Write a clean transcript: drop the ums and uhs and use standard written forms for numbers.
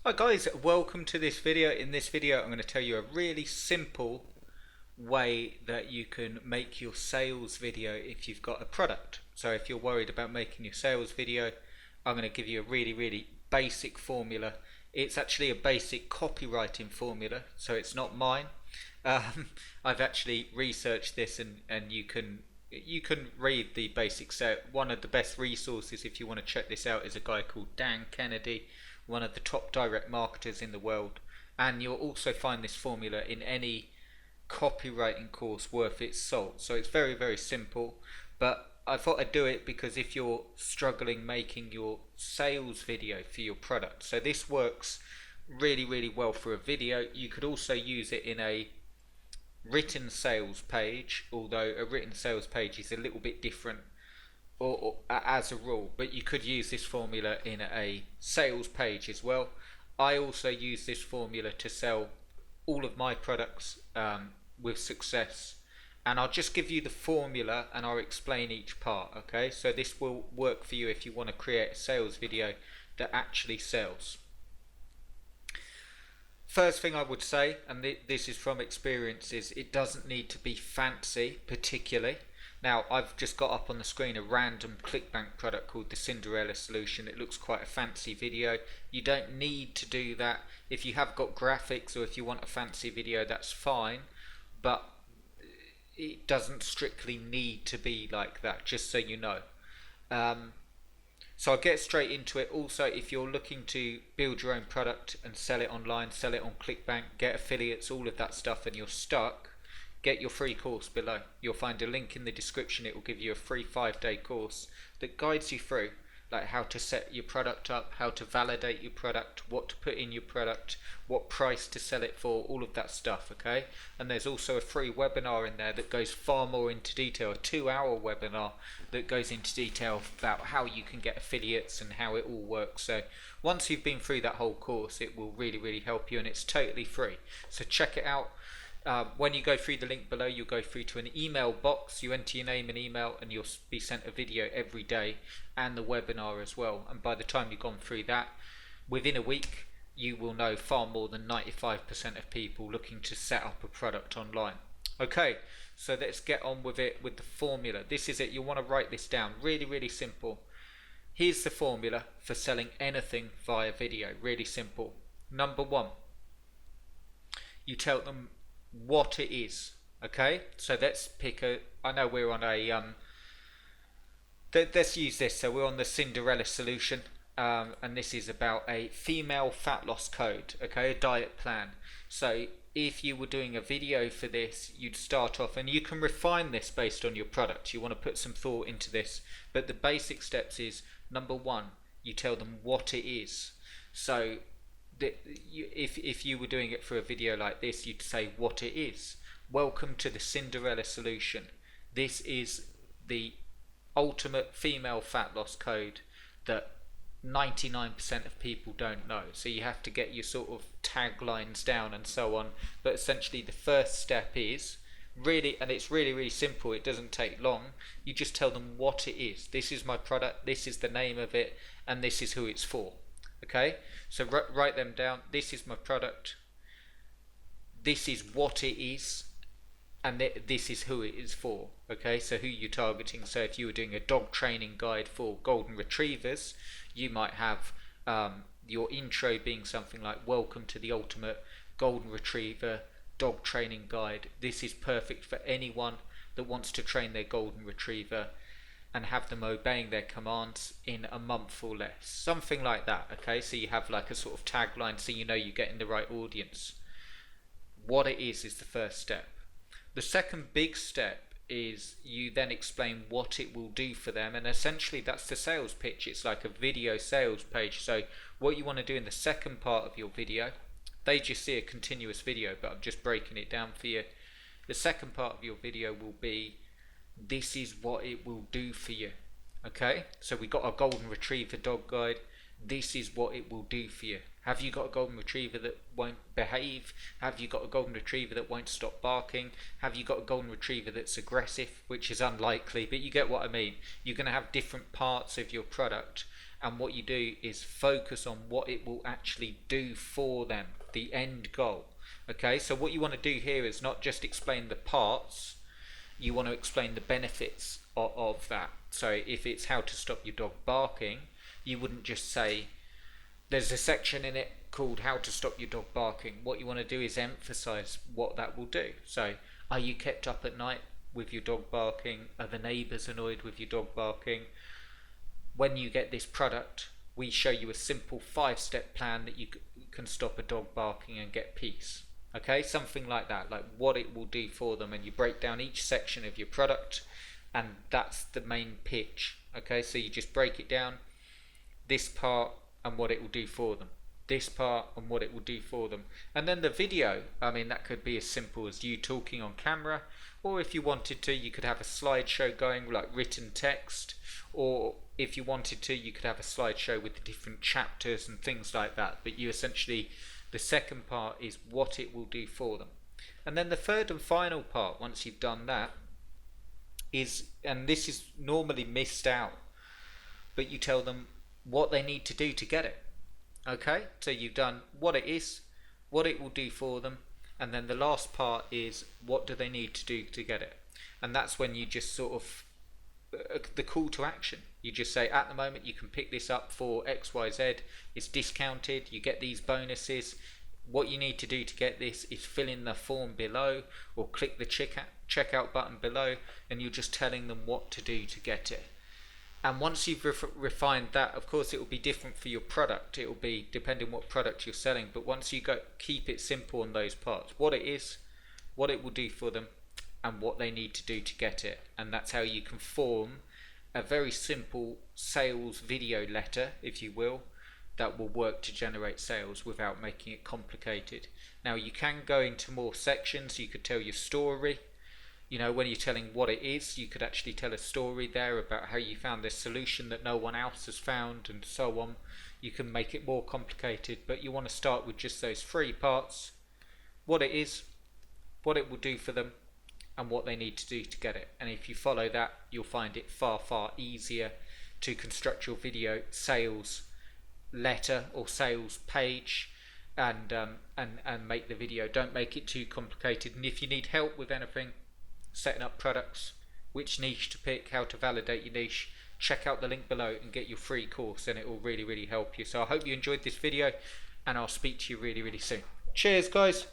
Hi guys, welcome to this video. In this video I'm going to tell you a really simple way that you can make your sales video if you've got a product. So if you're worried about making your sales video, I'm going to give you a really basic formula. It's actually a basic copywriting formula, so it's not mine. I've actually researched this and you can read the basics out. One of the best resources if you want to check this out is a guy called Dan Kennedy, one of the top direct marketers in the world, and you'll also find this formula in any copywriting course worth its salt. So it's very simple, but I thought I'd do it because if you're struggling making your sales video for your product, so this works really well for a video. You could also use it in a written sales page, although a written sales page is a little bit different or as a rule, but you could use this formula in a sales page as well. I also use this formula to sell all of my products with success, and I'll just give you the formula and I'll explain each part. Okay, so this will work for you if you want to create a sales video that actually sells. First thing I would say, and this is from experience, is it doesn't need to be fancy particularly. Now I've just got up on the screen a random ClickBank product called the Cinderella Solution. It looks quite a fancy video. You don't need to do that. If you have got graphics or if you want a fancy video, that's fine, but it doesn't strictly need to be like that, just so you know. So I'll get straight into it. Also, if you're looking to build your own product and sell it online, sell it on ClickBank, get affiliates, all of that stuff, and you're stuck, get your free course below. You'll find a link in the description. It will give you a free 5-day course that guides you through like how to set your product up, how to validate your product, what to put in your product, what price to sell it for, all of that stuff. Okay, and there's also a free webinar in there that goes far more into detail, a 2-hour webinar that goes into detail about how you can get affiliates and how it all works. So once you've been through that whole course, it will really help you, and it's totally free, so check it out. When you go through the link below, you'll go through to an email box. You enter your name and email and you'll be sent a video every day, and the webinar as well. And by the time you've gone through that, within a week you will know far more than 95% of people looking to set up a product online. Okay, so let's get on with it with the formula. This is it. You'll want to write this down. Really simple. Here's the formula for selling anything via video. Really simple. Number one, you tell them what it is. Okay, so let's pick a, I know we're on a let's use this. So we're on the Cinderella Solution, and this is about a female fat loss code. Okay, a diet plan. So if you were doing a video for this, you'd start off, and you can refine this based on your product. You want to put some thought into this, but the basic steps is, number one, you tell them what it is. So if you were doing it for a video like this, you'd say what it is. Welcome to the Cinderella Solution. This is the ultimate female fat loss code that 99% of people don't know. So you have to get your sort of taglines down and so on. But essentially the first step is really, and it's really simple, it doesn't take long. You just tell them what it is. This is my product, this is the name of it, and this is who it's for. Okay, so write them down. This is my product, this is what it is, and this is who it is for. Okay, so who you're targeting. So if you were doing a dog training guide for golden retrievers, you might have your intro being something like, welcome to the ultimate golden retriever dog training guide. This is perfect for anyone that wants to train their golden retriever and have them obeying their commands in a month or less, something like that. Okay, so you have like a sort of tagline, so you know you're getting the right audience. What it is the first step. The second big step is you then explain what it will do for them, and essentially that's the sales pitch. It's like a video sales page. So what you want to do in the second part of your video, they just see a continuous video, but I'm just breaking it down for you. The second part of your video will be, this is what it will do for you. Okay, so we got a golden retriever dog guide. This is what it will do for you. Have you got a golden retriever that won't behave? Have you got a golden retriever that won't stop barking? Have you got a golden retriever that's aggressive, which is unlikely, but you get what I mean. You're going to have different parts of your product, and what you do is focus on what it will actually do for them, the end goal. Okay, so what you want to do here is not just explain the parts, you want to explain the benefits of that. So if it's how to stop your dog barking, you wouldn't just say there's a section in it called how to stop your dog barking. What you want to do is emphasize what that will do. So are you kept up at night with your dog barking? Are the neighbors annoyed with your dog barking? When you get this product, we show you a simple 5-step plan that you can stop a dog barking and get peace. Okay, something like that, like what it will do for them, and you break down each section of your product, and that's the main pitch. Okay, so you just break it down, this part and what it will do for them, this part and what it will do for them, and then the video, I mean, that could be as simple as you talking on camera, or if you wanted to, you could have a slideshow going, like written text, or if you wanted to, you could have a slideshow with the different chapters and things like that. But you essentially, the second part is what it will do for them. And then the third and final part, once you've done that, is, and this is normally missed out, but you tell them what they need to do to get it. Okay, so you've done what it is, what it will do for them, and then the last part is what do they need to do to get it. And that's when you just sort of, the call to action. You just say, at the moment you can pick this up for XYZ, it's discounted, you get these bonuses. What you need to do to get this is fill in the form below or click the checkout button below, and you're just telling them what to do to get it. And once you've refined that, of course it will be different for your product, it will be depending on what product you're selling, but once you keep it simple on those parts, what it is, what it will do for them, and what they need to do to get it. And that's how you can form a very simple sales video letter, if you will, that will work to generate sales without making it complicated. Now you can go into more sections. You could tell your story. You know, when you're telling what it is, you could actually tell a story there about how you found this solution that no one else has found, and so on. You can make it more complicated, but you want to start with just those 3 parts: what it is, what it will do for them, and what they need to do to get it. And if you follow that, you'll find it far easier to construct your video sales letter or sales page, and make the video. Don't make it too complicated. And if you need help with anything, setting up products, which niche to pick, how to validate your niche, check out the link below and get your free course, and it will really help you. So I hope you enjoyed this video, and I'll speak to you really soon. Cheers guys.